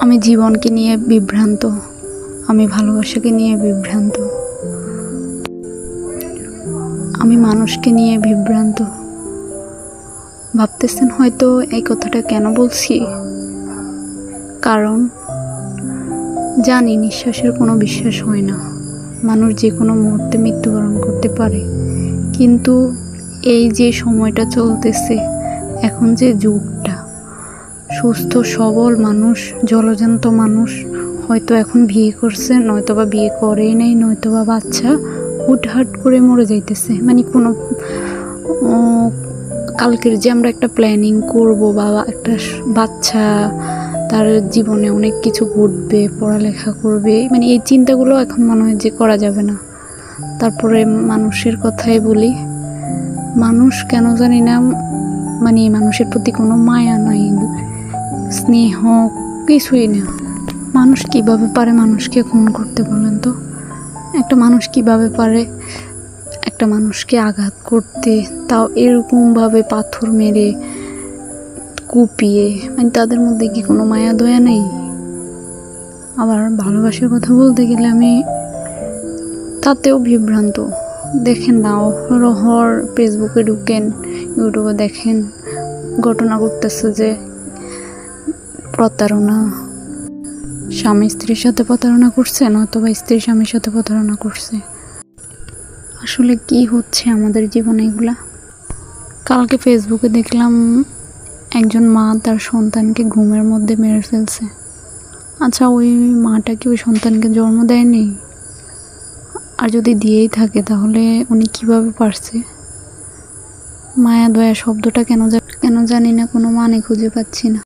আমি জীবনকে নিয়ে বিভ্রান্ত, আমি ভালোবাসাকে নিয়ে বিভ্রান্ত, আমি মানুষকে নিয়ে বিভ্রান্ত। ভাবতেছেন হয়তো এই কথাটা কেন বলছি, কারণ জানি নিঃশ্বাসের কোনো বিশ্বাস হয় না, মানুষ যে কোনো মুহূর্তে মৃত্যুবরণ করতে পারে। কিন্তু এই যে সময়টা চলতেছে, এখন যে যুগটা, সুস্থ সবল মানুষ, জলজান্ত মানুষ হয়তো এখন বিয়ে করছে, নয়তো বা বিয়ে করেই নাই, নয়তো বা বাচ্চা হুটহাট করে মরে যাইতেছে। মানে কোনো কালকের যে আমরা একটা প্ল্যানিং করব, বা একটা বাচ্চা তার জীবনে অনেক কিছু ঘটবে, পড়ালেখা করবে, মানে এই চিন্তাগুলো এখন মনে হয় যে করা যাবে না। তারপরে মানুষের কথাই বলি, মানুষ কেন জানি না, মানে মানুষের প্রতি কোনো মায়া নাই, স্নেহ কিছুই না। মানুষ কিভাবে পারে মানুষকে খুন করতে বলেন তো? একটা মানুষ কিভাবে পারে একটা মানুষকে আঘাত করতে, তাও এরকমভাবে পাথর মেরে কুপিয়ে? মানে তাদের মধ্যে কি কোনো মায়া দয়া নেই? আবার ভালোবাসার কথা বলতে গেলে আমি তাতেও বিভ্রান্ত। দেখেন না, অহরহ ফেসবুকে ঢুকেন, ইউটিউবে দেখেন, ঘটনা ঘটতেছে যে প্রতারণা, স্বামী স্ত্রীর সাথে প্রতারণা করছে, নয়তো বা স্ত্রী স্বামীর সাথে প্রতারণা করছে। আসলে কি হচ্ছে আমাদের জীবনে এগুলা? কালকে ফেসবুকে দেখলাম একজন মা তার সন্তানকে ঘুমের মধ্যে মেরে ফেলছে। আচ্ছা, ওই মাটা কি ওই সন্তানকে জন্ম দেয়নি? আর যদি দিয়েই থাকে তাহলে উনি কিভাবে পারছে? মায়া দয়া শব্দটা কেন জানি না কোনো মানে খুঁজে পাচ্ছি না।